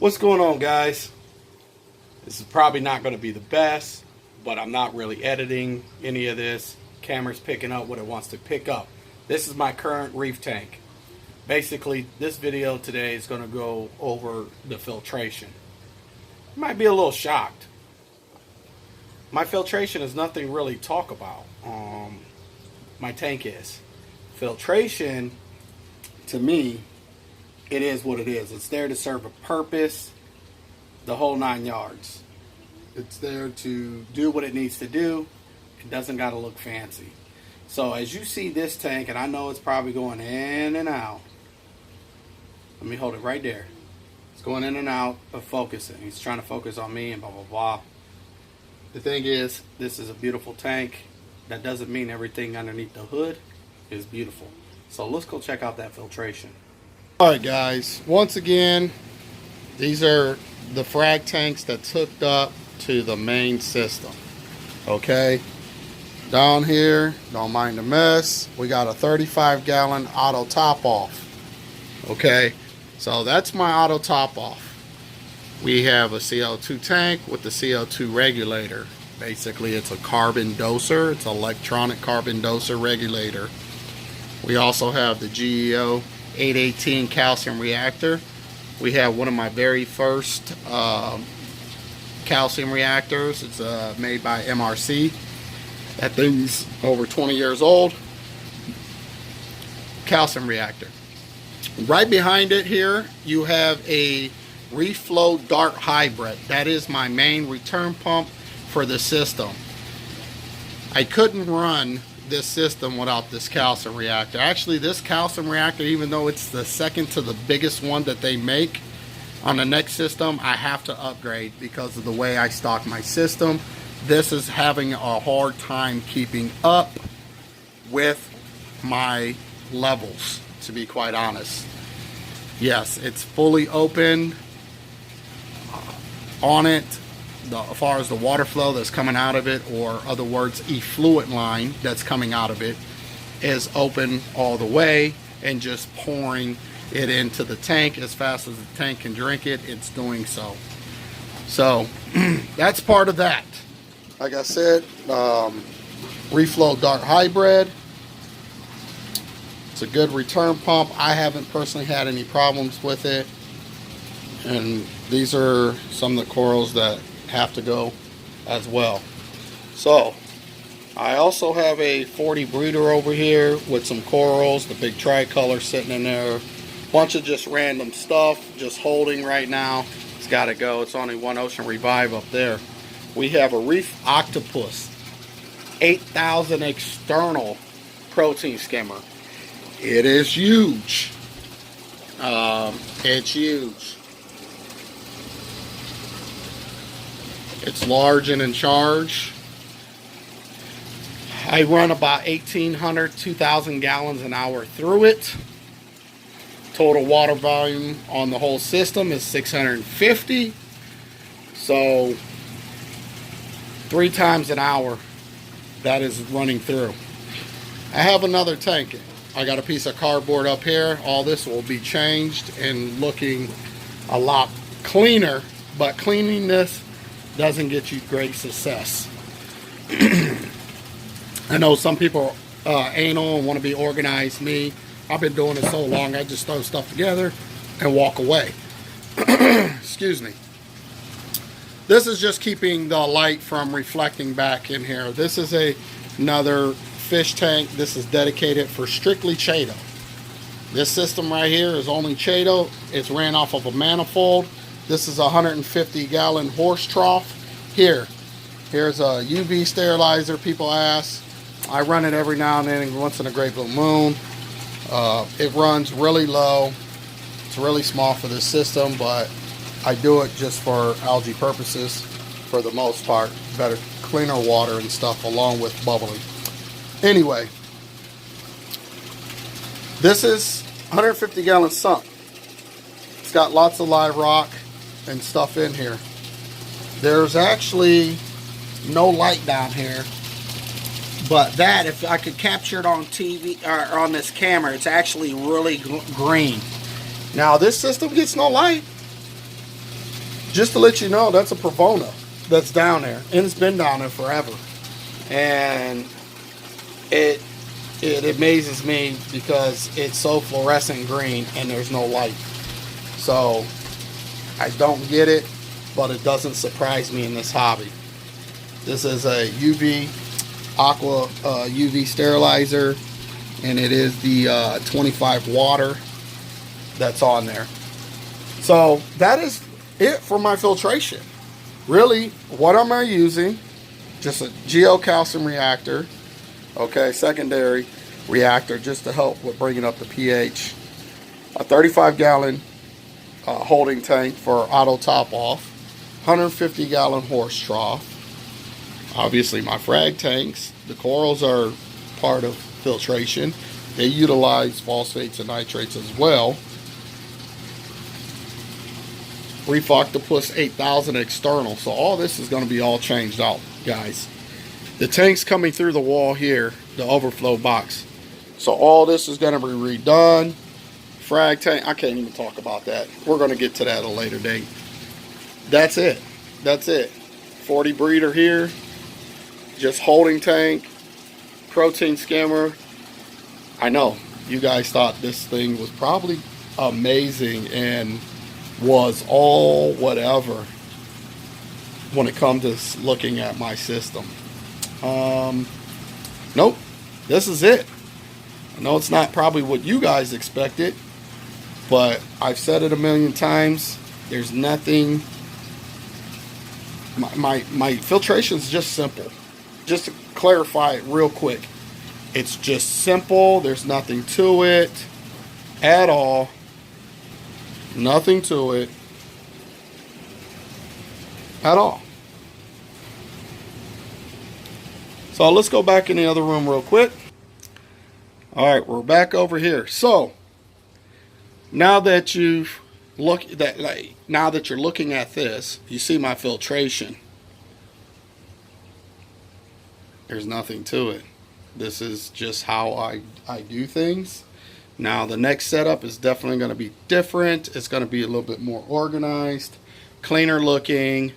What's going on, guys? This is probably not going to be the best, but I'm not really editing any of this. Camera's picking up what it wants to pick up. This is my current reef tank. Basically, this video today is going to go over the filtration. You might be a little shocked. My filtration is nothing really to talk about. My tank is. Filtration, to me, it is what it is. It's there to serve a purpose, the whole 9 yards. It's there to do what it needs to do. It doesn't got to look fancy. So as you see this tank, and I know it's probably going in and out. Let me hold it right there. It's going in and out of focusing. He's trying to focus on me and blah, blah, blah. The thing is, this is a beautiful tank. That doesn't mean everything underneath the hood is beautiful. So let's go check out that filtration. Alright guys, once again, these are the frag tanks that's hooked up to the main system. Okay, down here, don't mind the mess, we got a 35-gallon auto top off. Okay, so that's my auto top off. We have a CO2 tank with the CO2 regulator. Basically, it's a carbon doser. It's an electronic carbon doser regulator. We also have the GEO 818 calcium reactor. We have one of my very first calcium reactors. It's made by MRC. That thing's over 20 years old. Calcium reactor. Right behind it here, you have a Reef Flow Dart Hybrid. That is my main return pump for the system. I couldn't run this system without this calcium reactor. Actually, this calcium reactor, even though it's the second to the biggest one that they make, on the next system I have to upgrade because of the way I stock my system. This is having a hard time keeping up with my levels, to be quite honest. Yes, it's fully open on it. As far as the water flow that's coming out of it, or other words, effluent line that's coming out of it, is open all the way and just pouring it into the tank as fast as the tank can drink it. It's doing so. So that's part of that. Like I said, Reef Flow Dart Hybrid. It's a good return pump. I haven't personally had any problems with it. And these are some of the corals that have to go as well. So I also have a 40 brooder over here with some corals, the big tricolor sitting in there, bunch of just random stuff just holding right now. It's got to go. It's only one Ocean Revive up there. We have a Reef Octopus 8000 external protein skimmer. It is huge. It's huge. It's large and in charge. I run about 1,800, 2,000 gallons an hour through it. Total water volume on the whole system is 650. So 3 times an hour that is running through. I have another tank. I got a piece of cardboard up here. All this will be changed and looking a lot cleaner, but cleaning this doesn't get you great success. I know some people anal and want to be organized. Me, I've been doing it so long, I just throw stuff together and walk away. Excuse me. This is just keeping the light from reflecting back in here. This is another fish tank. This is dedicated for strictly Chaeto. This system right here is only Chaeto. It's ran off of a manifold. This is a 150-gallon horse trough. Here's a UV sterilizer, people ask. I run it every now and then, once in a great blue moon. It runs really low. It's really small for this system, but I do it just for algae purposes for the most part. Better, cleaner water and stuff along with bubbling. Anyway, this is 150-gallon sump. It's got lots of live rock and stuff in here. There's actually no light down here, but that, if I could capture it on TV or on this camera, it's actually really green. Now this system gets no light. just to let you know, that's a Provona that's down there, and it's been down there forever. And it amazes me because it's so fluorescent green and there's no light. So I don't get it, but it doesn't surprise me in this hobby. This is a UV aqua UV sterilizer, and it is the 25 water that's on there. So that is it for my filtration. Really, what am I using? Just a geocalcium reactor, okay, secondary reactor, just to help with bringing up the pH. A 35-gallon holding tank for auto top off. 150-gallon horse trough. Obviously my frag tanks. The corals are part of filtration. They utilize phosphates and nitrates as well. Reef Octopus 8000 external. So all this is going to be all changed out, guys. The tank's coming through the wall here, the overflow box. So all this is going to be redone. Frag tank, I can't even talk about that. We're going to get to that at a later date. That's it. That's it. 40 breeder here. Just holding tank. Protein skimmer. I know you guys thought this thing was probably amazing and was all whatever when it comes to looking at my system. Nope, this is it. I know it's not probably what you guys expected, but I've said it a million times. There's nothing. My filtration is just simple. Just to clarify it real quick, it's just simple. There's nothing to it at all. Nothing to it at all. So let's go back in the other room real quick. All right, we're back over here. So now that you're looking at this, you see my filtration. There's nothing to it. This is just how I do things. Now the next setup is definitely going to be different. It's going to be a little bit more organized, cleaner looking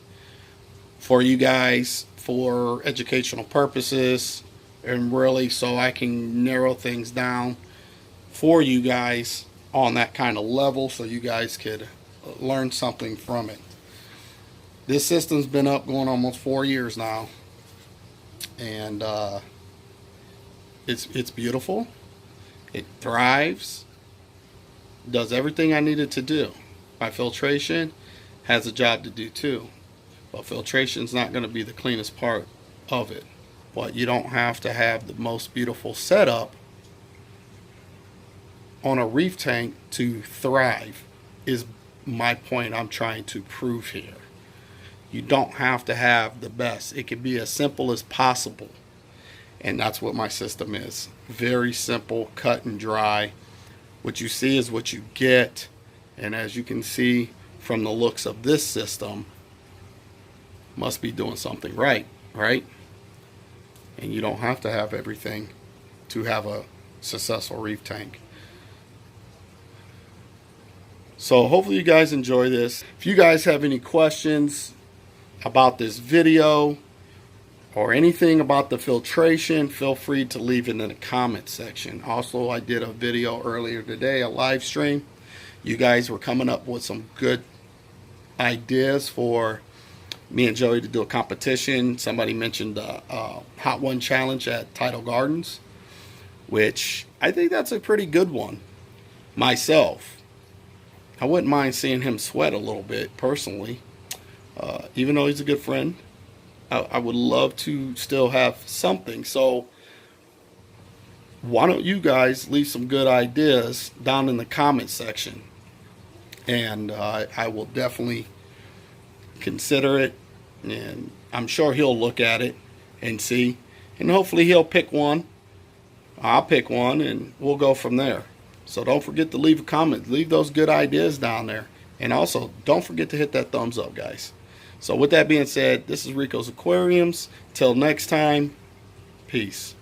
for you guys, for educational purposes, and really so I can narrow things down for you guys on that kind of level so you guys could learn something from it. This system's been up going almost 4 years now, and it's beautiful. It thrives, does everything I needed to do. My filtration has a job to do too, but filtration's not going to be the cleanest part of it. But you don't have to have the most beautiful setup on a reef tank to thrive, is my point I'm trying to prove here. You don't have to have the best. It can be as simple as possible. And that's what my system is. Very simple, cut and dry. What you see is what you get. And as you can see from the looks of this system, must be doing something right, right? And you don't have to have everything to have a successful reef tank. So hopefully you guys enjoy this. If you guys have any questions about this video or anything about the filtration, feel free to leave it in the comment section. Also, I did a video earlier today, a live stream. You guys were coming up with some good ideas for me and Joey to do a competition. Somebody mentioned the Hot One Challenge at Tidal Gardens, which I think that's a pretty good one. Myself, I wouldn't mind seeing him sweat a little bit personally, even though he's a good friend. I would love to still have something. So why don't you guys leave some good ideas down in the comment section, and I will definitely consider it, and I'm sure he'll look at it and see, and hopefully he'll pick one. I'll pick one, and we'll go from there. So don't forget to leave a comment. Leave those good ideas down there, and also don't forget to hit that thumbs up, guys. So with that being said, this is Rico's Aquariums. Till next time, peace.